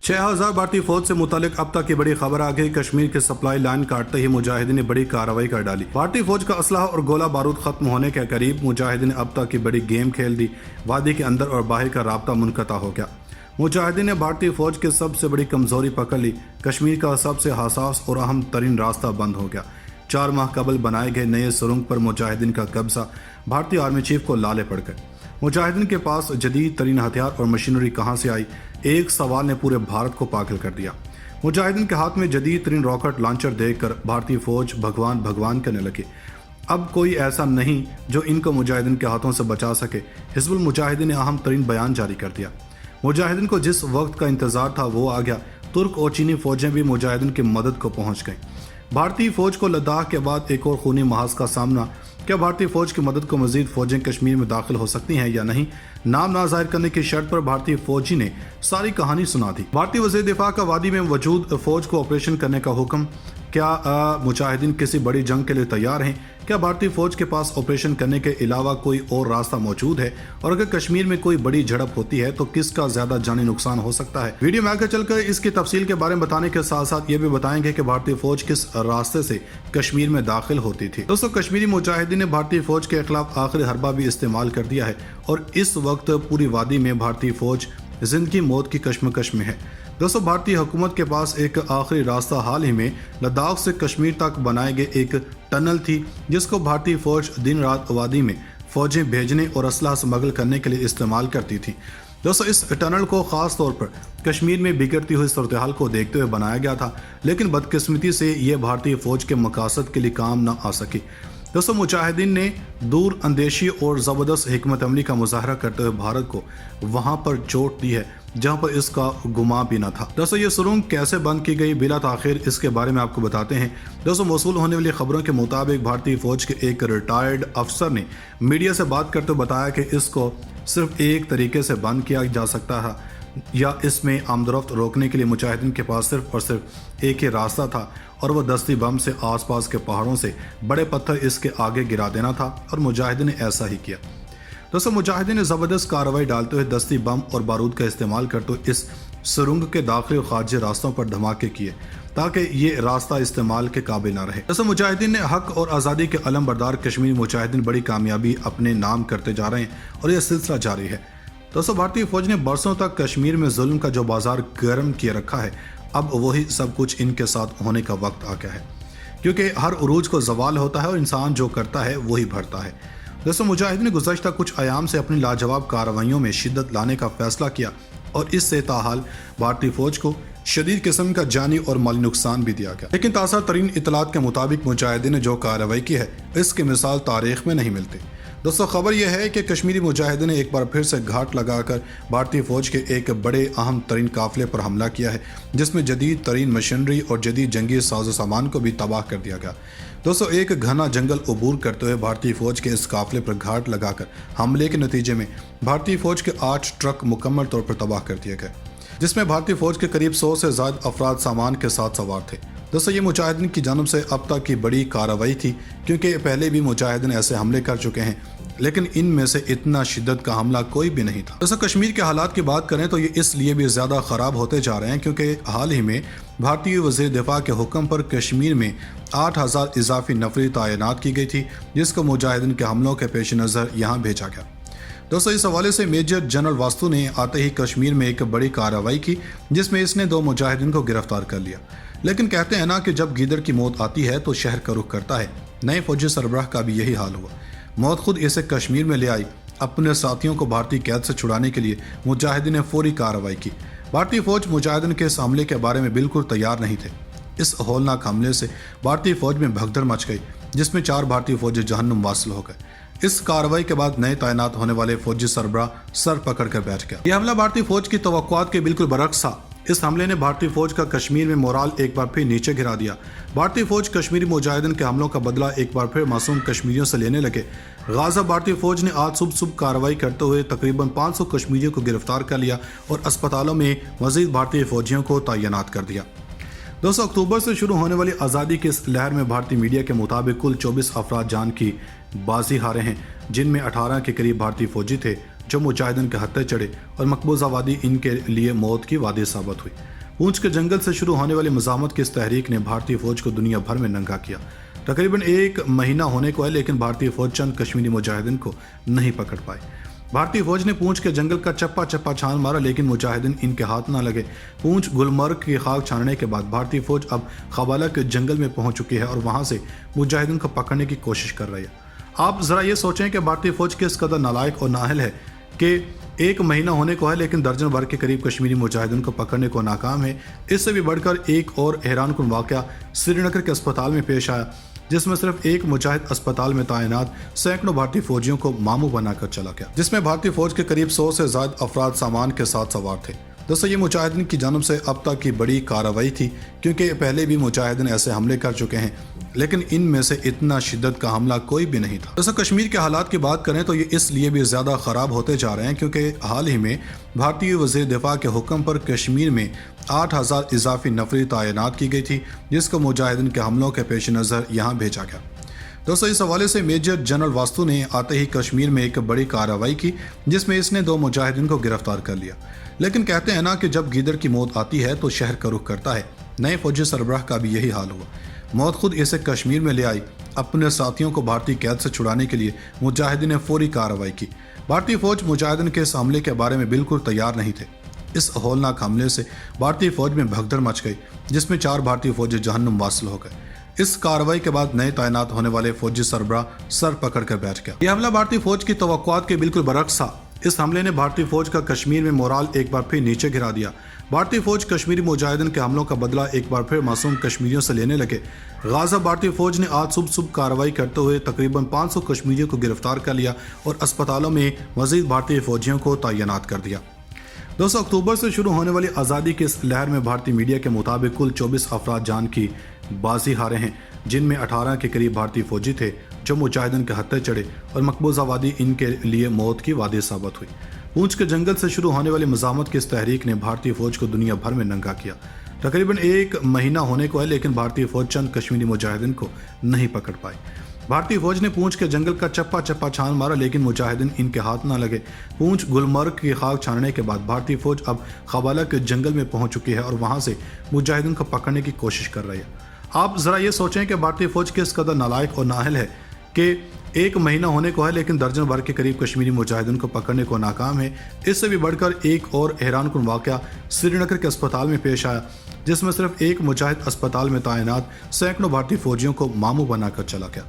6000 भारतीय फौज से मुतालिक अब तक की बड़ी खबर आ गई। कश्मीर की सप्लाई लाइन काटते ही मुजाहिदीन ने बड़ी कार्रवाई कर डाली। भारतीय फौज का असलहा और गोला बारूद खत्म होने के करीब मुजाहिदीन ने अब तक की बड़ी गेम खेल दी। वादी के अंदर और बाहर का राब्ता मुनक़ता हो गया। मुजाहिदीन ने भारतीय फौज की सबसे बड़ी कमजोरी पकड़ ली। कश्मीर का सबसे हसास और अहम तरीन रास्ता बंद हो गया। 4 माह कबल बनाए गए नए सुरंग पर मुजाहिदीन का कब्जा भारतीय आर्मी चीफ को लाले पड़ गए। मुजाहिदीन के पास जदीद तरीन हथियार और मशीनरी कहाँ से आई, एक सवाल ने पूरे भारत को पागल कर दिया। मुजाहिदीन के हाथ में जदीद तरीन रॉकेट लॉन्चर देखकर भारतीय फौज भगवान भगवान करने लगी। अब कोई ऐसा नहीं जो इनको मुजाहिदीन के हाथों से बचा सके। हिजबुल मुजाहिदीन ने अहम तरीन बयान जारी कर दिया। मुजाहिदीन को जिस वक्त का इंतजार था वो आ गया। तुर्क और चीनी फौजें भी मुजाहिदीन की मदद को पहुंच गईं। भारतीय फौज को लद्दाख के बाद एक और खूनी महाज का सामना। क्या भारतीय फौज की मदद को मजीद फौजें कश्मीर में दाखिल हो सकती हैं या नहीं, नाम ना जाहिर करने की शर्त पर भारतीय फौजी ने सारी कहानी सुना दी। भारतीय वज़ीर दिफा का वादी में मौजूद फौज को ऑपरेशन करने का हुक्म। क्या मुजाहिदीन किसी बड़ी जंग के लिए तैयार हैं? क्या भारतीय फौज के पास ऑपरेशन करने के अलावा कोई और रास्ता मौजूद है? और अगर कश्मीर में कोई बड़ी झड़प होती है तो किसका ज्यादा जानी नुकसान हो सकता है? वीडियो में आगे चलकर इसकी तफसील के बारे में बताने के साथ साथ ये भी बताएंगे कि भारतीय फौज किस रास्ते से कश्मीर में दाखिल होती थी। दोस्तों, कश्मीरी मुजाहिदीन ने भारतीय फौज के खिलाफ आखिरी हरबा भी इस्तेमाल कर दिया है और इस वक्त पूरी वादी में भारतीय फौज जिंदगी मौत की कश्मकश में है। दोस्तों, भारतीय हुकूमत के पास एक आखिरी रास्ता हाल ही में लद्दाख से कश्मीर तक बनाए गए एक टनल थी, जिसको भारतीय फौज दिन रात वादी में फौजें भेजने और असलहा स्मगल करने के लिए इस्तेमाल करती थी। दोस्तों, इस टनल को खास तौर पर कश्मीर में बिगड़ती हुई सूरत हाल को देखते हुए बनाया गया था, लेकिन बदकिस्मती से ये भारतीय फौज के मकासद के लिए काम न आ सकी। दोस्तों, मुजाहिदीन ने दूर अंदेशी और ज़बरदस्त हिकमत अमली का मुजाहरा करते हुए भारत को वहां पर चोट दी है जहां पर इसका गुमा भी न था। दोस्तों, ये सुरंग कैसे बंद की गई, बिला ताखिर इसके बारे में आपको बताते हैं। दोस्तों, मौसूल होने वाली खबरों के मुताबिक भारतीय फौज के एक रिटायर्ड अफसर ने मीडिया से बात करते हुए बताया कि इसको सिर्फ एक तरीके से बंद किया जा सकता है या इसमें आमदरफ्त रोकने के लिए मुजाहिदीन के पास सिर्फ और सिर्फ एक ही रास्ता था और वह दस्ती बम से आसपास के पहाड़ों से बड़े पत्थर इसके आगे गिरा देना था और मुजाहिदीन ने ऐसा ही किया। दोस्तों, मुजाहिदीन ने ज़बरदस्त कार्रवाई डालते हुए दस्ती बम और बारूद का इस्तेमाल करते हुए इस सुरंग के दाखिली और खारिजी रास्तों पर धमाके किए ताकि ये रास्ता इस्तेमाल के काबिल न रहे। दोस्तों, मुजाहिदीन ने हक और आज़ादी के अलम बरदार कश्मीरी मुजाहिदीन बड़ी कामयाबी अपने नाम करते जा रहे हैं और यह सिलसिला जारी है। दोस्तों, भारतीय फौज ने बरसों तक कश्मीर में जुल्म का जो बाजार गर्म किए रखा है, अब वही सब कुछ इनके साथ होने का वक्त आ गया है, क्योंकि हर उरूज को जवाल होता है और इंसान जो करता है वही भरता है। दोस्तों, मुजाहिदीन ने गुज़श्ता कुछ अयाम से अपनी लाजवाब कार्रवाइयों में शिद्दत लाने का फैसला किया और इससे ताहाल भारतीय फौज को शदीद किस्म का जानी और माली नुकसान भी दिया गया। लेकिन ताज़ा तरीन इतलात के मुताबिक मुजाहिदीन ने जो कार्रवाई की है इसकी मिसाल तारीख में नहीं मिलती। दोस्तों, खबर यह है कि कश्मीरी मुजाहिदीन ने एक बार फिर से घाट लगाकर भारतीय फौज के एक बड़े अहम तरीन काफिले पर हमला किया है, जिसमें जदीद तरीन मशीनरी और जदीद जंगी साजो सामान को भी तबाह कर दिया गया। दोस्तों, एक घना जंगल अबूर करते हुए भारतीय फौज के इस काफिले पर घाट लगाकर हमले के नतीजे में भारतीय फौज के 8 ट्रक मुकम्मल तौर पर तबाह कर दिए गए, जिसमें भारतीय फौज के करीब 100 से ज़्यादा अफराद सामान के साथ सवार थे। दोस्तों, ये मुजाहिदीन की जानब से अब तक की बड़ी कार्रवाई थी, क्योंकि पहले भी मुजाहिदीन ऐसे हमले कर चुके हैं, लेकिन इनमें से इतना शिद्दत का हमला कोई भी नहीं था। दोस्तों, कश्मीर के हालात की बात करें तो ये इसलिए भी ज़्यादा ख़राब होते जा रहे हैं क्योंकि हाल ही में भारतीय वज़ीर दिफा के हुक्म पर कश्मीर में 8000 इजाफी नफरी तैनात की गई थी, जिसको मुजाहिदीन के हमलों के पेश नज़र यहाँ भेजा गया। दोस्तों, इस हवाले से मेजर जनरल वास्तु ने आते ही कश्मीर में एक बड़ी कार्रवाई की, जिसमें इसने 2 मुजाहिदीन को गिरफ्तार कर लिया। लेकिन कहते हैं ना कि जब गीदड़ की मौत आती है तो शहर का रुख करता है। नए फौजी सरबराह का भी यही हाल हुआ। मौत खुद इसे कश्मीर में ले आई। अपने साथियों को भारतीय कैद से छुड़ाने के लिए मुजाहिदीन ने फौरी कार्रवाई की। भारतीय फौज मुजाहिदीन के इस हमले के बारे में बिल्कुल तैयार नहीं थे। इस हौलनाक हमले से भारतीय फौज में भगदड़ मच गई, जिसमें 4 भारतीय फौजी जहन्नुम वासिल हो गए। इस कार्रवाई के बाद नए तैनात होने वाले फौजी सरबराह सर पकड़ कर बैठ गया। यह हमला भारतीय फौज की तवक्कुआत के बिल्कुल बरक्स था। इस हमले ने भारतीय फौज का कश्मीर में मोराल एक बार फिर नीचे गिरा दिया। भारतीय फौज कश्मीरी मुजाहिदीन के हमलों का बदला एक बार फिर मासूम कश्मीरियों से लेने लगे। गाजा भारतीय फौज ने आज सुबह कार्रवाई करते हुए तकरीबन 500 कश्मीरियों को गिरफ्तार कर लिया और अस्पतालों में मजीद भारतीय फौजियों को तैनात कर दिया। दोस्तों, अक्टूबर से शुरू होने वाली आज़ादी की इस लहर में भारतीय मीडिया के मुताबिक कुल 24 अफराद जान की बाजी हारे हैं, जिनमें 18 के करीब भारतीय फौजी थे जो मुजाहिदीन के हत्थे चढ़े और मकबूजा वादी इनके लिए मौत की वादी साबित हुई। पूंछ के जंगल से शुरू होने वाली मज़ाहमत की इस तहरीक ने भारतीय फौज को दुनिया भर में नंगा किया। तकरीबन 1 महीना होने को है, लेकिन भारतीय फौज चंद कश्मीरी मुजाहिदीन को नहीं पकड़ पाई। भारतीय फौज ने पूंछ के जंगल का चप्पा चप्पा छान मारा, लेकिन मुजाहिदीन इनके हाथ ना लगे। पूंछ गुलमर्ग की खाक छानने के बाद भारतीय फौज अब खबाला के जंगल में पहुंच चुकी है और वहां से मुजाहिदीन को पकड़ने की कोशिश कर रही है। आप जरा ये सोचें कि भारतीय फौज किस कदर नालायक और नाअहल है कि 1 महीना होने को है, लेकिन दर्जन भर के करीब कश्मीरी मुजाहिदीन को पकड़ने को नाकाम है। इससे भी बढ़कर एक और हैरानकुन वाक़या श्रीनगर के अस्पताल में पेश आया, जिसमें सिर्फ एक मुजाहिद अस्पताल में तैनात सैकड़ों भारतीय फौजियों को मामू बनाकर चला गया, जिसमें भारतीय फौज के करीब 100 से ज्यादा अफराद सामान के साथ सवार थे। दोस्तों, ये मुजाहिदीन की जानब से अब तक की बड़ी कार्रवाई थी, क्योंकि पहले भी मुजाहिदीन ऐसे हमले कर चुके हैं, लेकिन इनमें से इतना शिद्दत का हमला कोई भी नहीं था। दोस्तों, कश्मीर के हालात की बात करें तो ये इसलिए भी ज़्यादा ख़राब होते जा रहे हैं क्योंकि हाल ही में भारतीय वज़ीर दिफा के हुक्म पर कश्मीर में 8000 इजाफी नफरी तैनात की गई थी, जिसको मुजाहिदीन के हमलों के पेश नज़र यहाँ भेजा गया। दोस्तों, इस हवाले से मेजर जनरल वास्तु ने आते ही कश्मीर में एक बड़ी कार्रवाई की, जिसमें इसने 2 मुजाहिदीन को गिरफ्तार कर लिया। लेकिन कहते हैं ना कि जब गीदड़ की मौत आती है तो शहर का रुख करता है। नए फौजी सरबराह का भी यही हाल हुआ। मौत खुद इसे कश्मीर में ले आई। अपने साथियों को भारतीय कैद से छुड़ाने के लिए मुजाहिदीन ने फौरी कार्रवाई की। भारतीय फौज मुजाहिदीन के इस हमले के बारे में बिल्कुल तैयार नहीं थे। इस हौलनाक हमले से भारतीय फौज में भगदड़ मच गई, जिसमें 4 भारतीय फौजी जहन्नुम वासिल हो गए। इस कार्रवाई के बाद नए तैनात होने वाले फौजी सरबराह सर पकड़ कर बैठ गया। यह हमला भारतीय फौज की तवक्कुआत के बिल्कुल बरक्स था। इस हमले ने भारतीय फौज का कश्मीर में मोराल एक बार फिर नीचे गिरा दिया। भारतीय फौज कश्मीरी मुजाहिदीन के हमलों का बदला एक बार फिर मासूम कश्मीरियों से लेने लगे। गाजा भारतीय फौज ने आज सुबह कार्रवाई करते हुए तकरीबन 500 कश्मीरियों को गिरफ्तार कर लिया और अस्पतालों में मजीद भारतीय फौजियों को तैनात कर दिया। दोस्तों, अक्टूबर से शुरू होने वाली आज़ादी की इस लहर में भारतीय मीडिया के मुताबिक कुल 24 अफराद जान की बाजी हारे हैं, जिनमें 18 के करीब भारतीय फौजी थे जो मुजाहिदीन के हत्थे चढ़े और मकबूजा वादी इनके लिए मौत की वादी साबित हुई। पूंछ के जंगल से शुरू होने वाली मज़ाहमत की इस तहरीक ने भारतीय फौज को दुनिया भर में नंगा किया। तकरीबन 1 महीना होने को है, लेकिन भारतीय फौज चंद कश्मीरी मुजाहिदीन को नहीं पकड़ पाई। भारतीय फौज ने पूंछ के जंगल का चप्पा चप्पा छान मारा, लेकिन मुजाहिदीन इनके हाथ ना लगे। पूंछ गुलमर्ग की खाक छानने के बाद भारतीय फौज अब खबाला के जंगल में पहुंच चुकी है और वहां से मुजाहिदीन को पकड़ने की कोशिश कर रही है। आप जरा ये सोचें कि भारतीय फौज किस कदर नालायक और नाअहल है कि 1 महीना होने को है, लेकिन दर्जन भर के करीब कश्मीरी मुजाहिदीन को पकड़ने को नाकाम है। इससे भी बढ़कर एक और हैरानकुन वाक़या श्रीनगर के अस्पताल में पेश आया, जिसमें सिर्फ एक मुजाहिद अस्पताल में तैनात सैकड़ों भारतीय फौजियों को मामू बनाकर चला गया।